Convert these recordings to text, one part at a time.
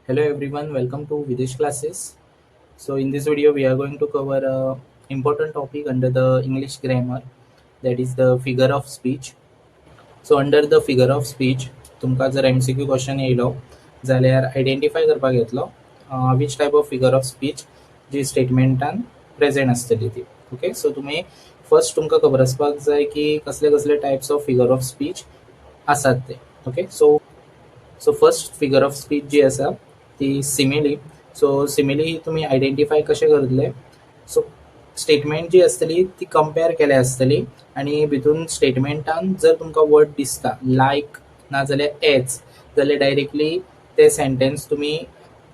Hello everyone, welcome to Videsh classes. So in this video we are going to cover a important topic under the English grammar, that is the figure of speech. So under the figure of speech तुमका जर MCQ question येयलो जाल्यार identify करपाक येतलो which type of figure of speech जी स्टेटमेंटान present आसतली ती. ओके, सो तुम्ही फर्स्ट तुमका खबर आसपाक जाय की कसले कसले types of figure of speech आसात ते. Okay, so first figure of speech जी आसा ती सिमिली. सो सिमिली तुम्ही आयडेंटिफाय कशें करतले. सो स्टेटमेंट जी आसतली ती कंपेअर केल्या आसतली आणि भितून स्टेटमेंटान जर तुमकां वर्ड दिसता लायक नाजाल्यार एज जाल्यार डायरेक्टली ते सेंटेन्स तुम्ही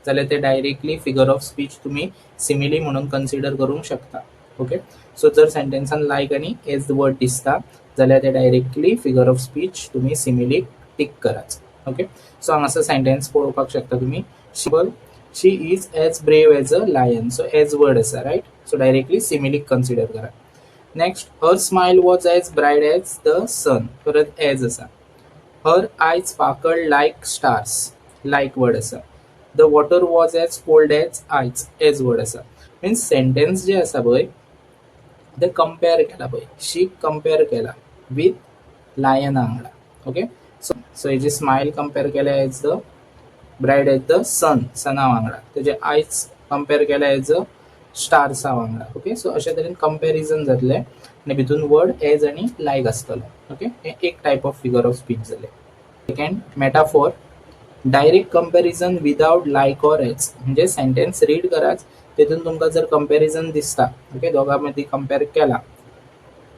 जाल्यार ते डायरेक्टली फिगर ऑफ स्पीच तुम्ही सिमिली म्हणून कन्सिडर करूंक शकता. ओके, सो जर सेंटेन्सान लायक आणि एज वर्ड दिसता जाल्यार ते डायरेक्टली फिगर ऑफ स्पीच तुम्ही सिमिली टिक कराच. ओके, सो हांगासर सेंटेन्स पळोवपाक शकता तुम्ही. She is as brave as a lion. So as word आसा, राइट. सो डायरेक्टली सिमिलीक कन्सिडर करा. Next, her smile was as bright as the sun. परत एज आसा. Her eyes sparkled like stars. Like word आसा. The water was as cold as ice. As word आसा. Means sentence जे आसा पळय ते कंपेअर केला पळय. शी कंपेअर केला विथ लायना वांगडा. ओके, सो हेजी स्माइल कंपेअर केल्या as the bright as the sun. सना वांगडा. तेजे आयज कंपेअर केल्या एज अ स्टार्सा वांगडा. ओके, सो अशा तरेन कंपॅरिजन जातले आणि भितून वर्ड एज आणि लायक आसतलो. ओके, हे एक type of figure of speech जाले. Second, metaphor. Direct comparison without like or as. म्हणजे सेंटेन्स रीड कराच, तितून तुमकां जर कंपॅरिजन दिसता, ओके, दोघां मदीं कंपेअर केला,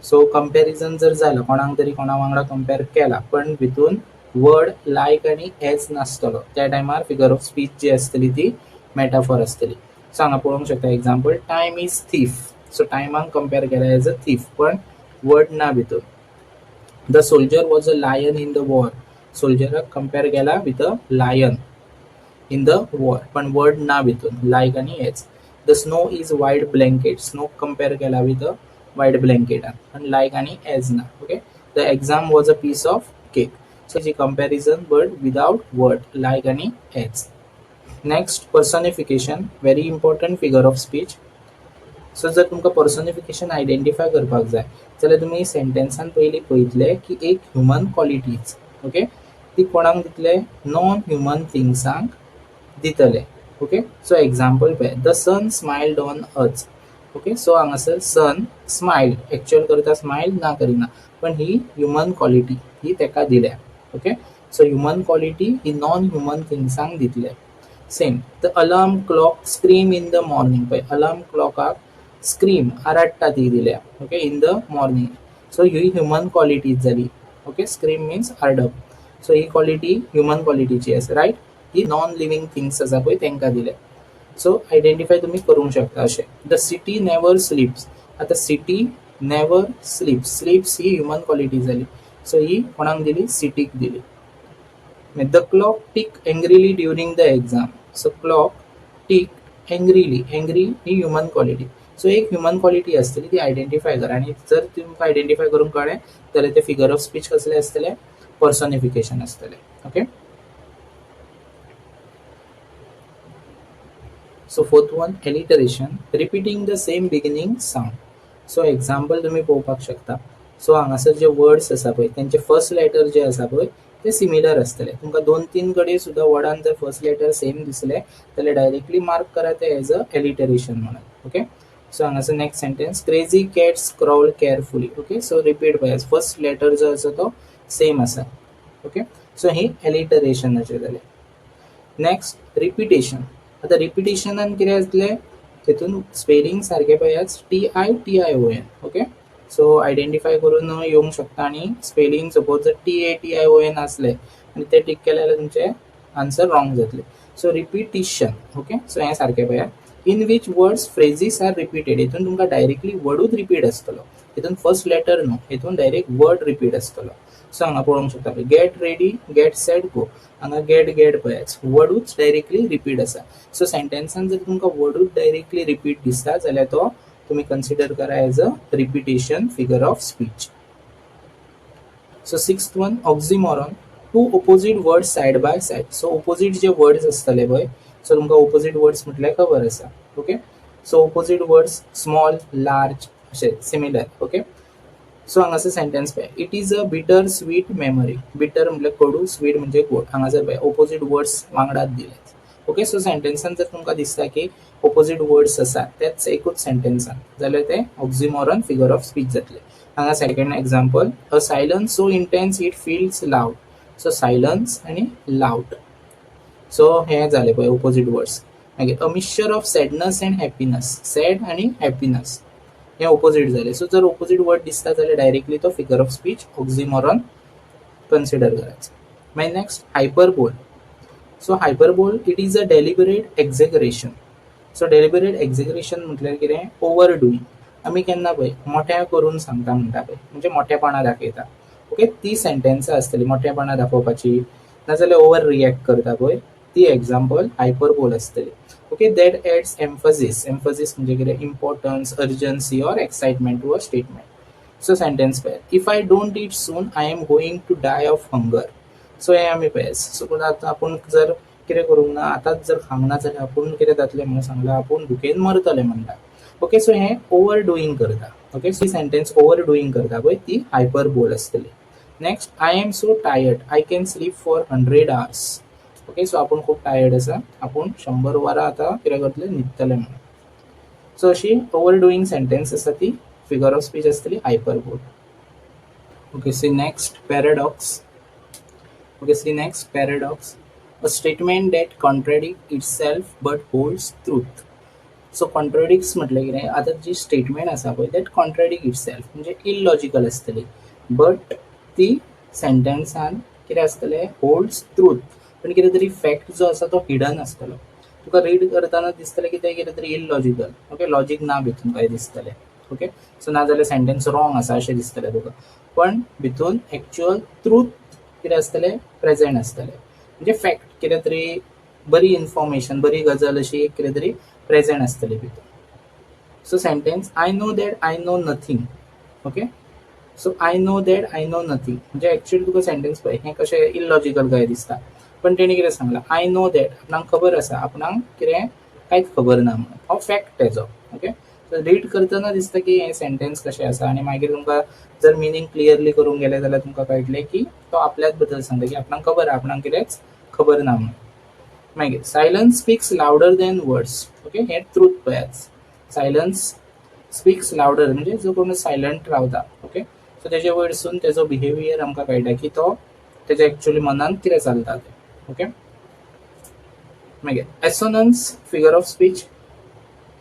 सो कंपॅरिजन जर झालं कोणाक तरी कोणा वांगडा कंपेअर केला पण भितून वर्ड लायक आणि एज नासतलो, त्या टायमार फिगर ऑफ स्पीच जी असतली ती मेटाफॉर असतली. सो हांगा पळोवंक शकता example, time is thief. So टायमाक कंपेअर केला एज अ थीफ पण वर्ड ना भितून. The soldier was a lion in the war. सोल्जराक कंपेअर केला with a lion in the war पण वर्ड ना भितून लायक आणि as. The snow is white blanket. Snow compare केला विथ अ व्हाईट ब्लँकेट पण लायक आणि एज ना. Okay, the exam was a piece of cake. So G comparison word without word like आणि as. Next, personification. Very important figure of speech. So जर तुमकां personification identify करपाक जाय जाल्यार तुम्ही सेंटेन्सान पयलीं पळयतले की एक ह्युमन क्वॉलिटीज. ओके, ती कोणाक दितले, नॉन ह्युमन थिंग्सांक दितले. ओके, सो एक्झाम्पल पळय, the sun smiled on us. Okay, so हांगासर सन स्माइल एक्चुअल करता स्माइल ना करिना पण ही ह्युमन क्वॉलिटी ही तेका दिल्या. ओके, सो ह्युमन क्वॉलिटी ही नॉन ह्युमन थिंग्सांक दितले. Same, the alarm clock scream in the morning. पळय, अलार्म क्लॉकाक स्क्रीम आराडटा ती दिल्या. Okay, in the morning. So ही ह्युमन क्वॉलिटीज जाली. Okay, scream means hard up. So ही क्वॉलिटी ह्युमन क्वॉलिटीची आसा, राइट. ही नॉन लिव्हिंग थिंग्स आसा पळय तेंका दिल्या. सो आयडेंटिफाय तुम्ही करूंक शकता अशें. The city never स्लीप्स. आता सिटी नेवर स्लीप्स. स्लीप्स ही ह्युमन क्वॉलिटी जाली. सो ही कोणाक दिली, सिटीक दिली. The clock tick angrily during the exam. So clock tick angrily. Angry he human quality. So एक ह्युमन क्वॉलिटी असतली ती आयडेंटिफाय करा आणि जर तुमकां आयडेंटिफाय करूंक कळ्ळें जाल्यार ते फिगर ऑफ स्पीच कसले असतले, पर्सनिफिकेशन असतले. Okay, so fourth one, alliteration. Repeating the same beginning sound. So example तुम्ही पळोवपाक शकता. सो हांगासर जे वर्ड्स आसा पळय त्यांचे फर्स्ट लेटर जे आसा पळय ते सिमिलर असतले. तुमकां 2-3 कडेन सुद्धा वर्डान जर फर्स्ट लेटर सेम दिसले जाल्यार डायरेक्टली मार्क करा ते एज अ एलिटरेशन म्हणून. ओके, सो हांगासर next sentence, crazy cats crawl carefully. Okay, so repeat पळय, फर्स्ट लेटर जो आसा तो सेम आसा. ओके, सो ही एलिटरेशनाचे जाले. Next, repetition. आता रिपिटेशनान कितें जातलें, तितून स्पेलिंग सारखे पळयात, TITION. ओके, सो आयडेंटिफाय करून येवंक शकता आणि स्पेलिंग सपोज जर TATION असले आणि ते टिक केले जाल्यार तुमचे आन्सर रॉंग जातले. So repetition. ओके, सो हे सारखे पळयात. In which words phrases are repeated. हितून तुमकां डायरेक्टली वर्डूच रिपीट आसतलो. हितून फर्स्ट लेटर न्हू, हितून डायरेक्ट वर्ड रिपीट आसतलो. सो हांगा पळोवंक शकता, गेट रेडी, गेट सेट, गो. हांगा गेट पळयात, वर्डूच डायरेक्टली रिपीट आसा. सो सेंटेन्सान जर तुमकां वर्डूच डायरेक्टली रिपीट दिसता जाल्यार तो तुम्ही कन्सिडर करा as a repetition figure of speech. So sixth one, oxymoron. Two opposite words side by side. So opposite जे वर्ड्स असतले पळय, सो तुमकां ऑपोजिट वर्ड्स म्हटल्यार खबर आसा. Okay, so opposite words small, large अशे सिमिलर. ओके, सो हांगासर sentence पळय, it is a bittersweet memory. बिटर म्हणजे कडू, स्वीट म्हणजे गोड. हांगासर पळय ऑपोजिट वर्ड्स वांगडाच दिले. ओके, सो सेंटेन्सान जर तुमकां दिसता की ऑपोजिट वर्ड्स आसा तेच एकूच सेंटेन्सान, जाल्यार ते ऑक्सिमोरॉन फिगर ऑफ स्पीच जातले. हांगा second example, a silence so intense it feels loud. So silence आणि लाऊड, सो हे जाले पळय ऑपोजिट वर्ड्स. मागीर a mixture of sadness and happiness. Sad आणि हॅपीनेस हे ऑपोजिट जाले. सो जर ऑपोजिट वर्ड दिसता जाल्यार डायरेक्टली तो figure of speech oxymoron consider करायचा. मागीर next hyperbole. So hyperbole it is a deliberate exaggeration. So deliberate exaggeration म्हटल्यार कितें, ओवर डुईंग. आमी केन्ना पळय मोठ्या करून सांगता म्हणटा पळय, म्हणजे मोठेपणा दाखयता. ओके, ती सेंटेन्स आसतली मोठेपणा दाखोवपाची, नाजाल्यार ओवर रिएक्ट करता पळय, ती एक्झाम्पल हायपरबोल आसतली. Okay, that adds emphasis. Emphasis म्हणजे कितें, importance, urgency or excitement to a statement. So sentence पळय, if I don't eat soon I am going to die of hunger. So हे आमी पळय, सो आतां आपूण जर कितें करूंक ना, आतांच जर खावंक ना जाल्यार आपूण कितें जातलें म्हणून सांगलां, आपूण भुकेन मरतलें म्हणटा. ओके, सो हे ओवर डुईंग करता. ओके, सो ही सेंटेन्स ओवर डुईंग करता पळय ती हायपरबोल आसतली. Next, I am so tired I can sleep for 100 hours. Okay, so आपूण खूब टायर्ड आसा, आपूण 100 वरां आतां कितें करतलें, न्हिदतलें म्हणून. सो अशी ओवर डुईंग सेंटेन्स आसा ती फिगर ऑफ स्पीच आसतली hyperbole. Okay, see next paradox. Okay, see next, paradox. A statement that contradicts itself but holds truth. So contradicts म्हटलं की नाही, आता जी स्टेटमेंट आसा पळय दॅट कॉन्ट्रॅडिक्ट इटसेल्फ म्हणजे इलॉजिकल आसतली, बट ती सेंटेन्सान कितें आसतलें, होल्ड्स ट्रूथ. पण कितें तरी फॅक्ट जो आसा तो हिडन आसतलो. तुका रीड करतना दिसतलें की तें कितें तरी इलॉजिकल. ओके, लॉजीक ना भितून काय दिसतलें. ओके, सो नाजाल्यार सेंटेन्स रॉंग आसा अशें दिसतलें तुका, पण भितून एक्चुअल ट्रूथ कितें आसतलें, प्रेझेंट आसतलें. म्हणजे फॅक्ट कितें तरी, बरी इन्फॉर्मेशन, बरी गजाल अशी कितें तरी प्रेझेंट आसतली भितर. So sentence, I know that I know nothing. Okay, so I know that I know nothing म्हणजे एक्चुअली तुका सेंटेन्स पळय हें कशें इलॉजिकल काय दिसता, पण तेणी कितें सांगलां, आय नो दॅट, आपणाक खबर आसा, आपणाक कितें कांयच खबर ना म्हणून, हो फॅक्ट तेजो. ओके, सो रीड करतना दिसता की हें सेंटेन्स कशें आसा, आनी मागीर तुमकां जर मिनींग क्लियरली करूंक गेलें जाल्यार तुमकां कळटलें की तो आपल्याच बद्दल सांगता की आपणाक खबर आहा, आपणाक कितेंच खबर ना म्हणून. मागीर silence speaks louder than words. Okay, हें ट्रूथ पळयात. सायलन्स स्पीक्स लावडर म्हणजे जो कोण सायलंट रावता. ओके, सो तेजे वयरसून तेजो बिहेवियर आमकां कळटा की तो तेज्या एक्चुअली मनान कितें चलता तें. ओके, मागीर एसोनन्स फिगर ऑफ स्पीच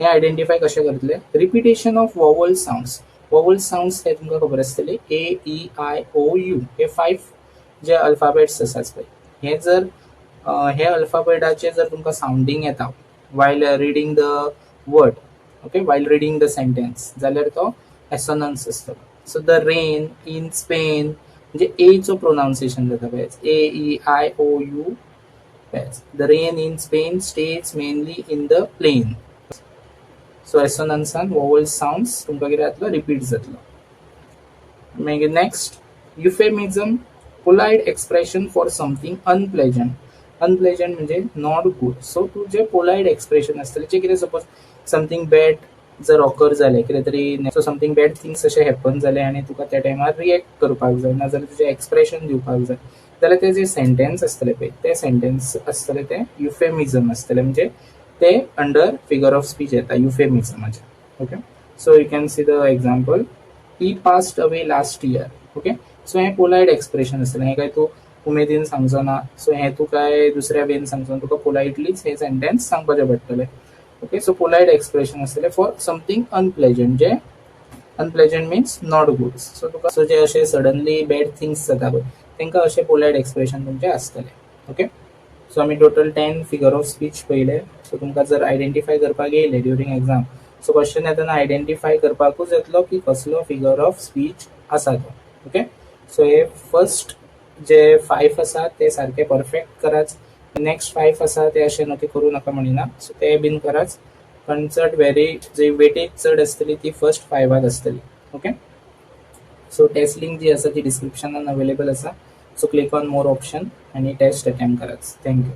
हे आयडेंटिफाय कशें करतले, repetition of vowel sounds. Vowel sounds हे तुमकां खबर आसतली, A, E, I, O, U हे 5 जे अल्फाबेट्स आसात पळय, हे जर हे अल्फाबेटाचे जर तुमकां साउंडिंग येता while reading the word, okay, while reading the sentence, जाल्यार तो एसोनन्स आसतलो. So the rain in Spain म्हणजे एचो प्रोनाउन्सिएशन जाता पळय, A, E, I, O, U. The rain in Spain stays mainly in the plain. So एसोनन्सान vowel sounds तुमकां कितें जातलो, रिपीट जातलो. मागीर next, euphemism, polite expression for something unpleasant. Unpleasant म्हणजे नॉट गुड. सो तूं जे पोलायट एक्सप्रेशन आसतलें, जे कितें सपोज समथींग बॅड जर ऑकर जालें, कितें तरी सो समथींग बॅड थिंग्स अशें हॅपन जालें आनी तुका त्या टायमार रिएक्ट करपाक जाय, नाजाल्यार तुजें एक्सप्रेशन दिवपाक जाय, जाल्यार ते जे सेंटेन्स आसतले पळय ते सेंटेन्स आसतले ते युफेमिझम आसतले, म्हणजे ते अंडर फिगर ऑफ स्पीच येता युफेमिझमाचे. Okay, so you can see the example, he passed away last year. Okay, so हें पोलायट एक्सप्रेशन आसतलें, हें काय तूं उमेदीन सांगचो ना, सो हें तूं काय दुसऱ्या वेन सांगचो, तुका पोलायटलीच हें सेंटेन्स सांगपाचें पडटलें. ओके, सो पोलायट एक्सप्रेशन आसतलें फॉर समथींग अनप्लेजंट, जे unpleasant means not good. So तुका सो जे अशें सडनली बॅड थिंग्स जाता पळय तांकां अशें पोलायट एक्सप्रेशन तुमचें आसतलें. ओके, सो आमी टोटल 10 फिगर ऑफ स्पीच पळयले. सो तुमकां जर आयडेंटिफाय करपाक येयलें ड्युरींग एग्जाम, सो क्वेश्चन येतना आयडेंटिफाय करपाकूच येतलो की कसलो फिगर ऑफ स्पीच आसा तो. ओके, सो हे फर्स्ट जे 5 आसा ते सारके परफेक्ट कराच. नेक्स्ट 5 आसा ते अशें नक्की करूं नाका म्हणिना, सो ते बीन कराच, पण चड जी वेटेज चड आसतली ती फर्स्ट 5 आसतली. ओके, सो टेस्ट लिंक जी आसा ती डिस्क्रिप्शनान अवेलेबल आसा, so click on more option आणि टेस्ट अटेम्प्ट करायचं. थँक्यू.